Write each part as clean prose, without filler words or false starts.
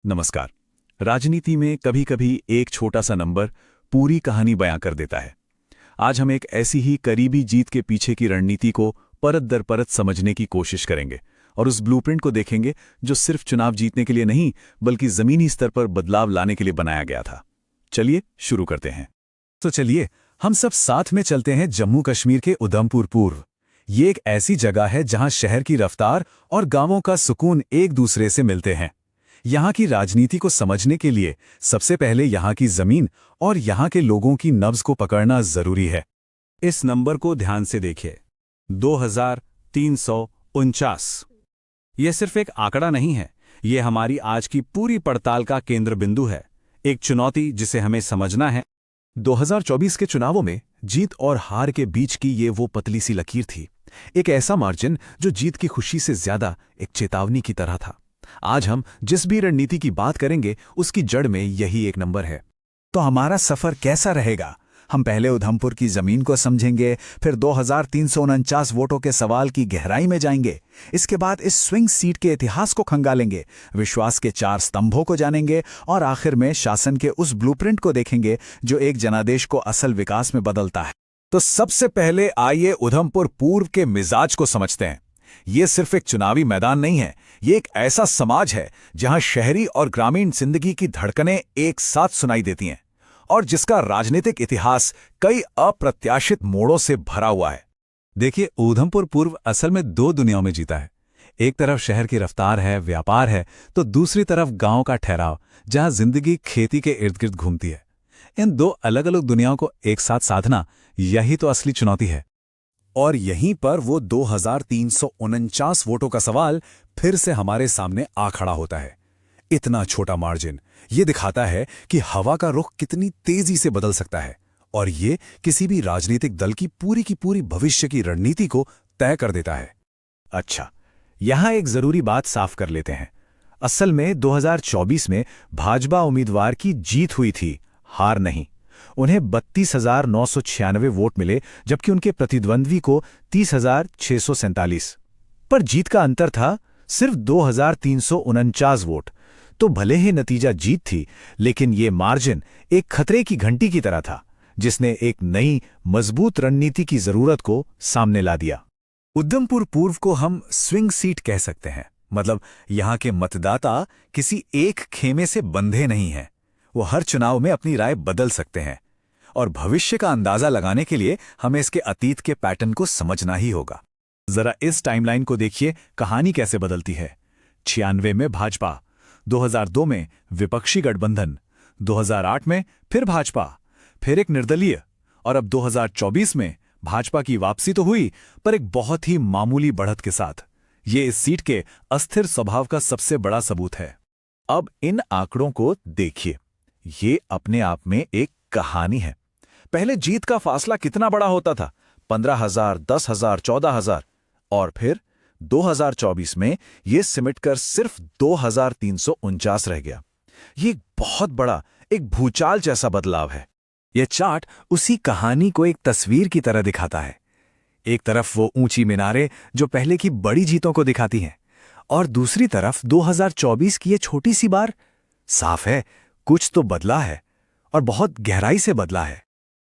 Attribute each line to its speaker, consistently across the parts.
Speaker 1: नमस्कार। राजनीति में कभी कभी एक छोटा सा नंबर पूरी कहानी बयां कर देता है। आज हम एक ऐसी ही करीबी जीत के पीछे की रणनीति को परत दर परत समझने की कोशिश करेंगे और उस ब्लूप्रिंट को देखेंगे जो सिर्फ चुनाव जीतने के लिए नहीं बल्कि जमीनी स्तर पर बदलाव लाने के लिए बनाया गया था। चलिए शुरू करते हैं।
Speaker 2: तो चलिए हम सब साथ में चलते हैं जम्मू कश्मीर के उधमपुर पूर्व। ये एक ऐसी जगह है जहां शहर की रफ्तार और गांवों का सुकून एक दूसरे से मिलते हैं। यहाँ की राजनीति को समझने के लिए सबसे पहले यहाँ की जमीन और यहाँ के लोगों की नब्ज को पकड़ना जरूरी है।
Speaker 1: इस नंबर को ध्यान से देखिए, 2349। यह सिर्फ एक आंकड़ा नहीं है, यह हमारी आज की पूरी पड़ताल का केंद्र बिंदु है, एक चुनौती जिसे हमें समझना है।
Speaker 2: 2024 के चुनावों में जीत और हार के बीच की ये वो पतली सी लकीर थी, एक ऐसा मार्जिन जो जीत की खुशी से ज्यादा एक चेतावनी की तरह था। आज हम जिस भी रणनीति की बात करेंगे उसकी जड़ में यही एक नंबर है। तो हमारा सफर कैसा रहेगा? हम पहले उधमपुर की जमीन को समझेंगे, फिर 2349 वोटों के सवाल की गहराई में जाएंगे। इसके बाद इस स्विंग सीट के इतिहास को खंगालेंगे, विश्वास के 4 स्तंभों को जानेंगे और आखिर में शासन के उस ब्लूप्रिंट को देखेंगे जो एक जनादेश को असल विकास में बदलता है। तो सबसे पहले आइए उधमपुर पूर्व के मिजाज को समझते हैं। ये सिर्फ एक चुनावी मैदान नहीं है, ये एक ऐसा समाज है जहां शहरी और ग्रामीण जिंदगी की धड़कनें एक साथ सुनाई देती हैं और जिसका राजनीतिक इतिहास कई अप्रत्याशित मोड़ों से भरा हुआ है। देखिए, उधमपुर पूर्व असल में 2 दुनियाओं में जीता है। एक तरफ शहर की रफ्तार है, व्यापार है, तो दूसरी तरफ गांव का ठहराव जहां जिंदगी खेती के इर्द गिर्द घूमती है। इन 2 अलग अलग दुनियाओं को एक साथ साधना, यही तो असली चुनौती है। और यहीं पर वो 2349 वोटों का सवाल फिर से हमारे सामने आ खड़ा होता है। इतना छोटा मार्जिन ये दिखाता है कि हवा का रुख कितनी तेजी से बदल सकता है और ये किसी भी राजनीतिक दल की पूरी भविष्य की रणनीति को तय कर देता है। अच्छा, यहां एक जरूरी बात साफ कर लेते हैं। असल में 2024 में भाजपा उम्मीदवार की जीत हुई थी, हार नहीं। उन्हें 32,996 वोट मिले जबकि उनके प्रतिद्वंद्वी को 30,647। पर जीत का अंतर था सिर्फ 2,349 वोट। तो भले ही नतीजा जीत थी, लेकिन ये मार्जिन एक खतरे की घंटी की तरह था जिसने एक नई मजबूत रणनीति की जरूरत को सामने ला दिया। उधमपुर पूर्व को हम स्विंग सीट कह सकते हैं, मतलब यहां के मतदाता किसी एक खेमे से बंधे नहीं हैं। वो हर चुनाव में अपनी राय बदल सकते हैं और भविष्य का अंदाजा लगाने के लिए हमें इसके अतीत के पैटर्न को समझना ही होगा। जरा इस टाइमलाइन को देखिए, कहानी कैसे बदलती है। 96 में भाजपा, 2002 में विपक्षी गठबंधन, 2008 में फिर भाजपा, फिर एक निर्दलीय, और अब 2024 में भाजपा की वापसी तो हुई पर एक बहुत ही मामूली बढ़त के साथ। ये इस सीट के अस्थिर स्वभाव का सबसे बड़ा सबूत है। अब इन आंकड़ों को देखिए, ये अपने आप में एक कहानी है। पहले जीत का फासला कितना बड़ा होता था, 15,000, 10,000, 14,000, और फिर 2024 में ये सिमटकर सिर्फ 2,349 रह गया। ये बहुत बड़ा, एक भूचाल जैसा बदलाव है। यह चार्ट उसी कहानी को एक तस्वीर की तरह दिखाता है। एक तरफ वो ऊंची मीनारें जो पहले की बड़ी जीतों को दिखाती हैं, और दूसरी तरफ 2024 की ये छोटी सी बार। साफ है, कुछ तो बदला है और बहुत गहराई से बदला है।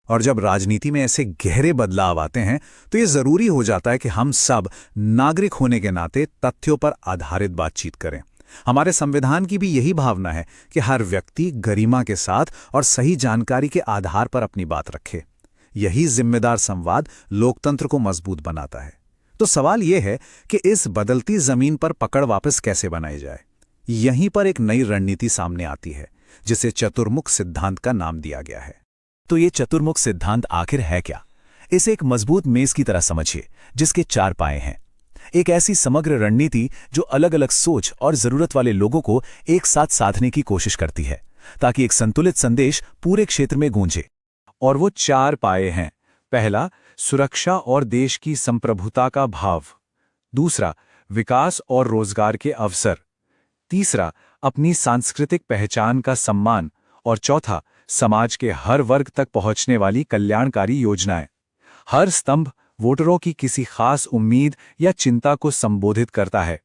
Speaker 2: और जब राजनीति में ऐसे गहरे बदलाव आते हैं तो ये जरूरी हो जाता है कि हम सब नागरिक होने के नाते तथ्यों पर आधारित बातचीत करें। हमारे संविधान की भी यही भावना है कि हर व्यक्ति गरिमा के साथ और सही जानकारी के आधार पर अपनी बात रखे। यही जिम्मेदार संवाद लोकतंत्र को मजबूत बनाता है। तो सवाल यह है कि इस बदलती जमीन पर पकड़ वापस कैसे बनाई जाए। यहीं पर एक नई रणनीति सामने आती है जिसे चतुर्मुख सिद्धांत का नाम दिया गया है। तो ये चतुर्मुख सिद्धांत आखिर है क्या? इसे एक मजबूत मेज की तरह समझिए जिसके 4 पाए हैं। एक ऐसी समग्र रणनीति जो अलग अलग सोच और जरूरत वाले लोगों को एक साथ साधने की कोशिश करती है ताकि एक संतुलित संदेश पूरे क्षेत्र में गूंजे। और वो 4 पाए हैं। पहला, सुरक्षा और देश की संप्रभुता का भाव। दूसरा, विकास और रोजगार के अवसर। तीसरा, अपनी सांस्कृतिक पहचान का सम्मान। और चौथा, समाज के हर वर्ग तक पहुंचने वाली कल्याणकारी योजनाएं। हर स्तंभ वोटरों की किसी खास उम्मीद या चिंता को संबोधित करता है।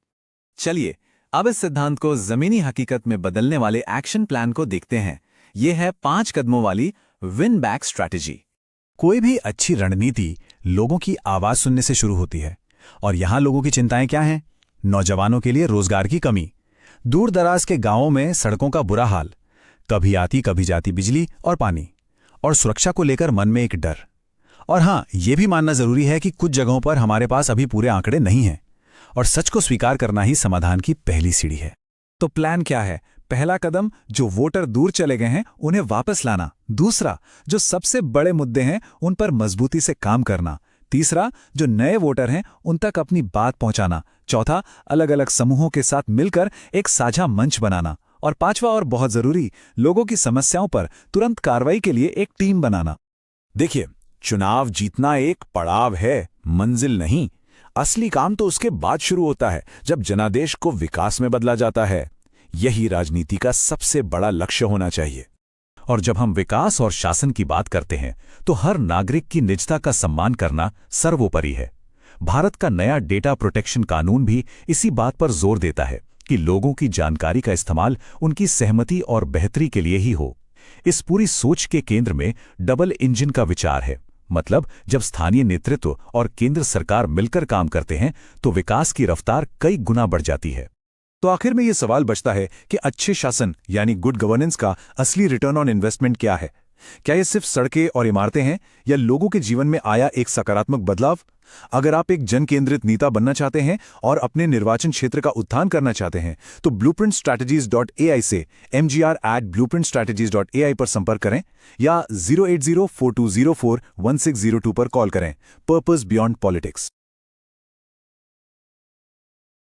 Speaker 2: चलिए अब इस सिद्धांत को जमीनी हकीकत में बदलने वाले एक्शन प्लान को देखते हैं। यह है 5 कदमों वाली विन बैक स्ट्रैटेजी।
Speaker 1: कोई भी अच्छी रणनीति लोगों की आवाज सुनने से शुरू होती है। और यहां लोगों की चिंताएं क्या हैं? नौजवानों के लिए रोजगार की कमी, दूर दराज के गांवों में सड़कों का बुरा हाल, कभी आती कभी जाती बिजली और पानी, और सुरक्षा को लेकर मन में एक डर। और हां, यह भी मानना जरूरी है कि कुछ जगहों पर हमारे पास अभी पूरे आंकड़े नहीं हैं, और सच को स्वीकार करना ही समाधान की पहली सीढ़ी है।
Speaker 2: तो प्लान क्या है? पहला कदम, जो वोटर दूर चले गए हैं उन्हें वापस लाना। दूसरा, जो सबसे बड़े मुद्दे हैं उन पर मजबूती से काम करना। तीसरा, जो नए वोटर हैं उन तक अपनी बात पहुंचाना। चौथा, अलग अलग समूहों के साथ मिलकर एक साझा मंच बनाना। और पांचवा और बहुत जरूरी, लोगों की समस्याओं पर तुरंत कार्रवाई के लिए एक टीम बनाना।
Speaker 1: देखिए, चुनाव जीतना एक पड़ाव है, मंजिल नहीं। असली काम तो उसके बाद शुरू होता है, जब जनादेश को विकास में बदला जाता है। यही राजनीति का सबसे बड़ा लक्ष्य होना चाहिए। और जब हम विकास और शासन की बात करते हैं तो हर नागरिक की निजता का सम्मान करना सर्वोपरि है। भारत का नया डेटा प्रोटेक्शन कानून भी इसी बात पर जोर देता है कि लोगों की जानकारी का इस्तेमाल उनकी सहमति और बेहतरी के लिए ही हो। इस पूरी सोच के केंद्र में डबल इंजन का विचार है। मतलब, जब स्थानीय नेतृत्व और केंद्र सरकार मिलकर काम करते हैं तो विकास की रफ्तार कई गुना बढ़ जाती है।
Speaker 2: तो आखिर में यह सवाल बचता है कि अच्छे शासन यानी गुड गवर्नेंस का असली रिटर्न ऑन इन्वेस्टमेंट क्या है? क्या ये सिर्फ सड़कें और इमारतें हैं, या लोगों के जीवन में आया एक सकारात्मक बदलाव? अगर आप एक जन केंद्रित नेता बनना चाहते हैं और अपने निर्वाचन क्षेत्र का उत्थान करना चाहते हैं तो blueprintstrategies.ai से mgr@blueprintstrategies.ai पर संपर्क करें या 08042041602 पर कॉल करें। Purpose beyond politics.